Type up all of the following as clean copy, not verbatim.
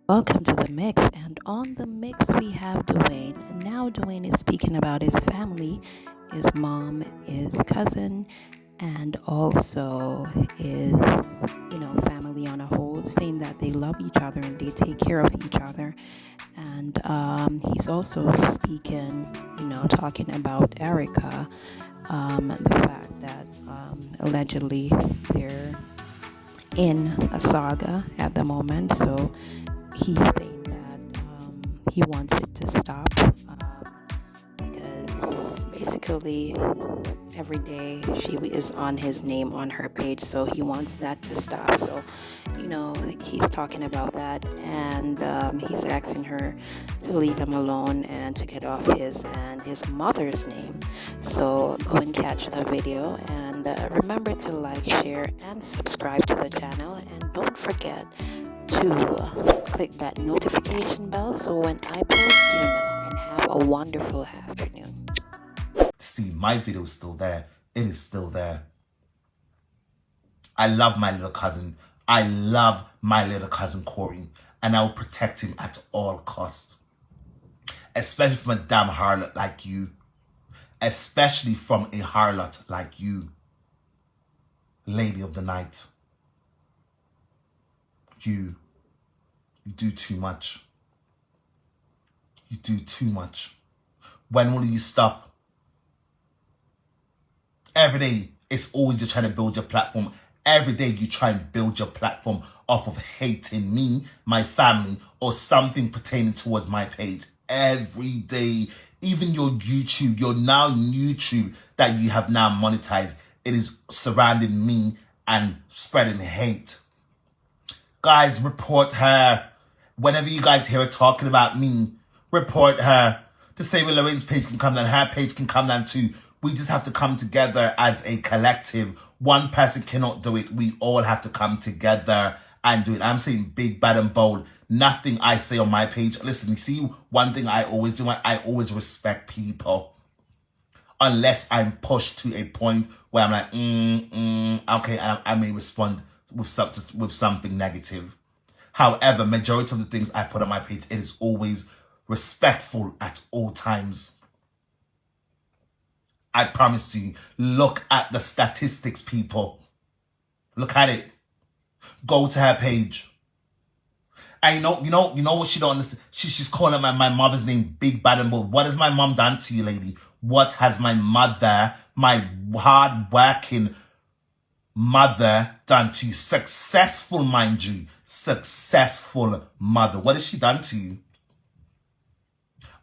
Welcome to the mix, and on the mix we have Dwayne. And now Dwayne is speaking about his family, his mom, his cousin, and also his, family on a whole, saying that they love each other and they take care of each other. And he's also speaking, talking about Erica, the fact that allegedly they're in a saga at the moment. So he's saying that he wants it to stop because basically every day she is on his name on her page, so he wants that to stop. So he's talking about that, and he's asking her to leave him alone and to get off his and his mother's name. So go and catch the video, and remember to like, share, and subscribe to the channel, and don't forget to click that notification bell so when I post, you know. And have a wonderful afternoon. See, my video is still there. It is still there. I love my little cousin. I love my little cousin Corey, and I will protect him at all costs. Especially from a damn harlot like you. Especially from a harlot like you. Lady of the night. You do too much. You do too much. When will you stop? Every day, it's always you're trying to build your platform. Every day you try and build your platform off of hating me, my family, or something pertaining towards my page. Every day, even your YouTube, your now YouTube that you have now monetized, it is surrounding me and spreading hate. Guys, report her. Whenever you guys hear her talking about me, report her. The same way Lorraine's page can come down, her page can come down too. We just have to come together as a collective. One person cannot do it. We all have to come together and do it. I'm saying big, bad, and bold. Nothing I say on my page. Listen, you see, one thing I always do, I always respect people. Unless I'm pushed to a point where I'm like, okay, I may respond with something negative. However, majority of the things I put on my page, it is always respectful at all times. I promise you, look at the statistics, people. Look at it. Go to her page. And you know what she don't understand? She's calling my mother's name Big Bad and Bold. What has my mom done to you, lady? What has my mother, my hard-working mother, done to you? Successful, mind you. Successful mother. What has she done to you?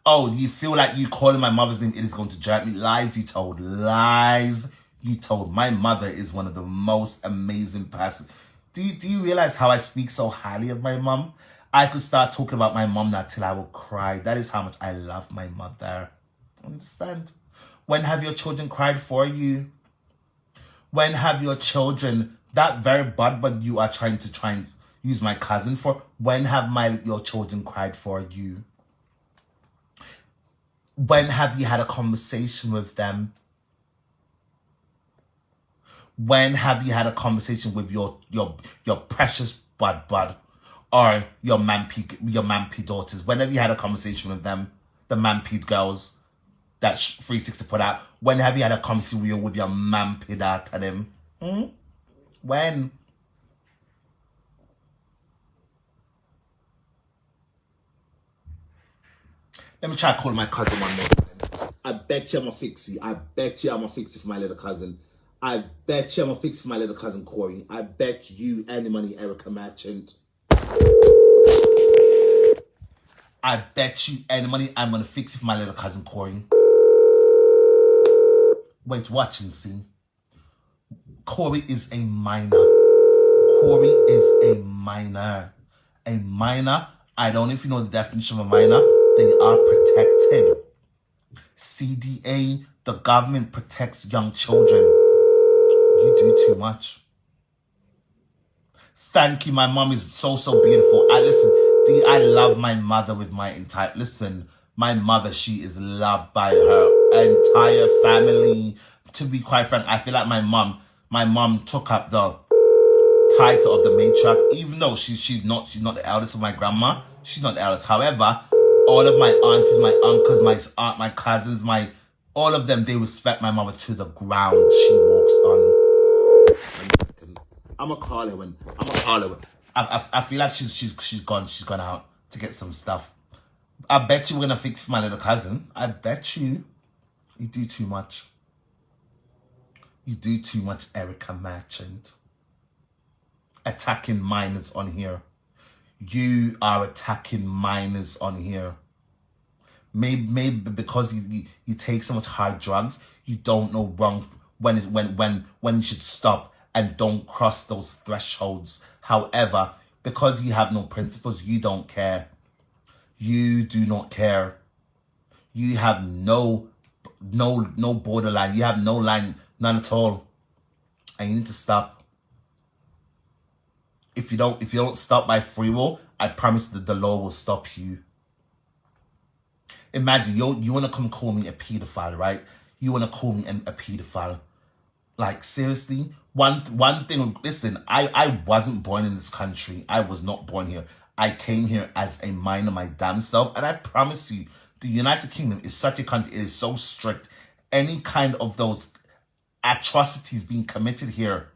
Oh, do you feel like you calling my mother's name, it is going to jerk me? Lies you told. Lies you told. My mother is one of the most amazing persons. Do you realize how I speak so highly of my mom? I could start talking about my mom now till I will cry. That is how much I love my mother. Understand? When have your children cried for you? When have your children, that very bud you are trying to use my cousin for, when have your children cried for you? When have you had a conversation with them? When have you had a conversation with your precious bud or your mampy daughters? When have you had a conversation with them? The mampy girls that 360 put out. When have you had a conversation with your mampy daughter them? When? Let me try calling my cousin one more time. I bet you I'm going to fix you. I bet you I'm going to fix you for my little cousin. I bet you I'm going to fix for my little cousin Corey. I bet you any money, Erica Merchant. I bet you any money I'm going to fix it for my little cousin Corey. Wait, watch and see. Corey is a minor. Corey is a minor. A minor, I don't know if you know the definition of a minor. They are protected. CDA, the government protects young children. You do too much. Thank you. My mom is so beautiful. I love my mother with my entire, my mother, she is loved by her entire family. To be quite frank, I feel like my mom took up the title of the matriarch, even though she's not the eldest of my grandma. She's not the eldest. However, all of my aunties, my uncles, my cousins, all of them, they respect my mother to the ground. She walks on. I'm gonna call her. I feel like she's gone. She's gone out to get some stuff. I bet you we're gonna fix my little cousin. I bet you. You do too much. You do too much, Erica Merchant. Attacking minors on here. You are attacking minors on here. Maybe because you take so much hard drugs, you don't know wrong when you should stop and don't cross those thresholds. However, because you have no principles, you don't care. You do not care. You have no borderline. You have no line, none at all. And you need to stop. If you don't stop by free will, I promise that the law will stop you. Imagine you want to come call me a pedophile, right? You want to call me a pedophile. Like, seriously? One thing, listen, I wasn't born in this country. I was not born here. I came here as a minor my damn self. And I promise you, the United Kingdom is such a country, it is so strict. Any kind of those atrocities being committed here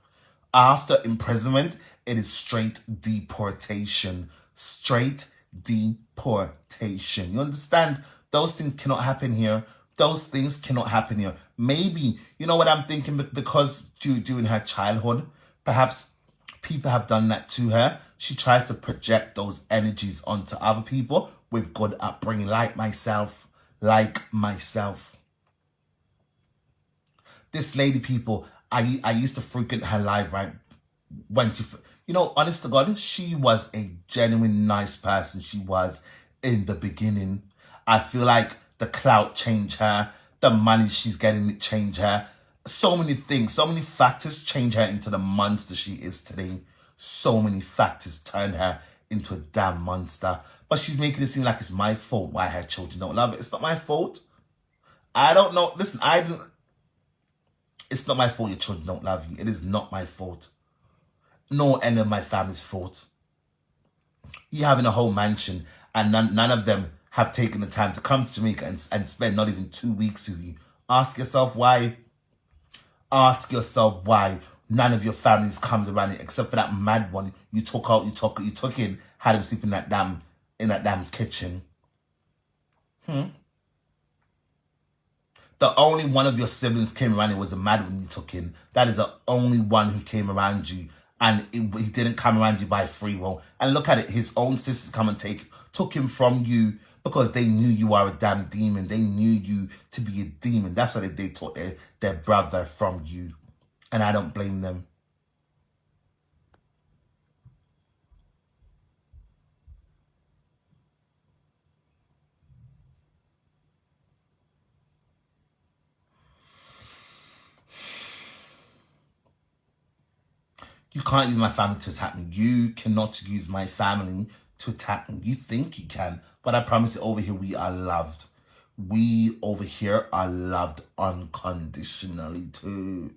after imprisonment, it is straight deportation. Straight deportation. You understand? Those things cannot happen here. Those things cannot happen here. Maybe, you know what I'm thinking? Because during her childhood, perhaps people have done that to her. She tries to project those energies onto other people with good upbringing, like myself. This lady, people, I used to frequent her live, right? When she, honest to God, she was a genuine nice person. She was in the beginning. I feel like the clout changed her. The money she's getting it changed her. So many things, so many factors change her into the monster she is today. So many factors turn her into a damn monster. But she's making it seem like it's my fault why her children don't love it. It's not my fault. I don't know. Listen, it's not my fault your children don't love you. It is not my fault. Nor any of my family's fault. You having a whole mansion and none of them have taken the time to come to Jamaica and spend not even 2 weeks with you. Ask yourself why. Ask yourself why none of your families comes around it except for that mad one you took out, you took in, had him sleep in that damn kitchen. The only one of your siblings came around, it was a mad one you took in. That is the only one who came around you. And he didn't come around you by free will. And look at it, his own sisters come and took him from you because they knew you are a damn demon. They knew you to be a demon. That's why they took their brother from you. And I don't blame them. You can't use my family to attack me. You cannot use my family to attack me. You think you can, but I promise you, over here we are loved. We over here are loved unconditionally too.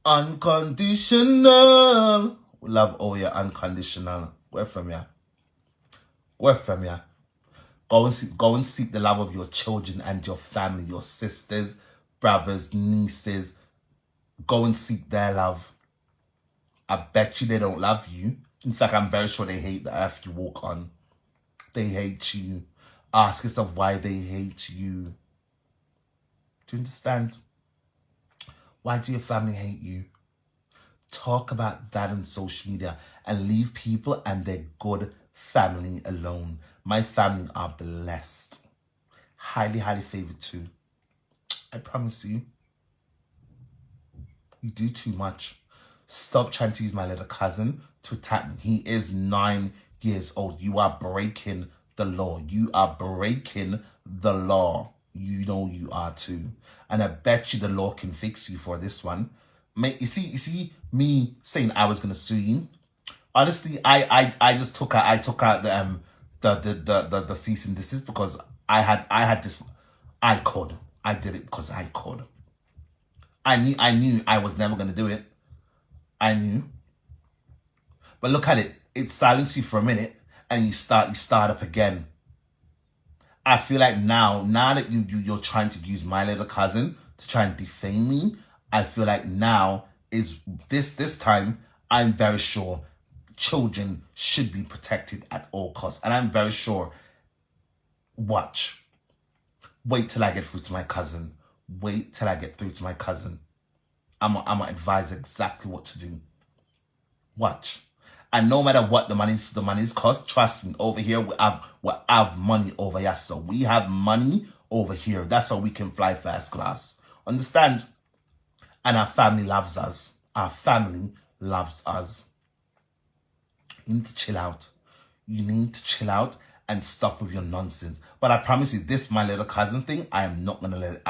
Unconditional. Love over here, unconditional. Where from ya? Where from ya? Go and seek the love of your children and your family, your sisters, brothers, nieces. Go and seek their love. I bet you they don't love you. In fact, I'm very sure they hate the earth you walk on. They hate you. Ask yourself why they hate you. Do you understand? Why do your family hate you? Talk about that on social media and leave people and their good family alone. My family are blessed. Highly, highly favored too. I promise you. You do too much. Stop trying to use my little cousin to attack me. He is 9 years old. You are breaking the law. You are breaking the law. You know you are too. And I bet you the law can fix you for this one. You see me saying I was gonna sue you. Honestly, I just took out the cease and desist because I had this. I did it because I could. I knew I was never gonna do it. I knew. But look at it. It silenced you for a minute. and you start up again. I feel like now that you're trying to use my little cousin to try and defame me, I feel like now is this time I'm very sure children should be protected at all costs. And I'm very sure, wait till I get through to my cousin. Wait till I get through to my cousin. I'm gonna advise exactly what to do. Watch. And no matter what the money's cost, trust me, over here we have money over here. So we have money over here. That's how we can fly first class. Understand? And our family loves us. Our family loves us. You need to chill out. You need to chill out and stop with your nonsense. But I promise you, this my little cousin thing, I am not gonna let it.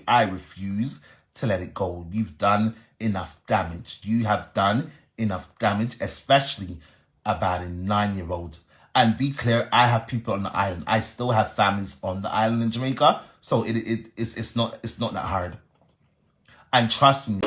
I refuse to let it go. You've done enough damage. You have done enough damage, especially about a 9-year-old. And be clear, I have people on the island. I still have families on the island in Jamaica, so it's not that hard. And trust me.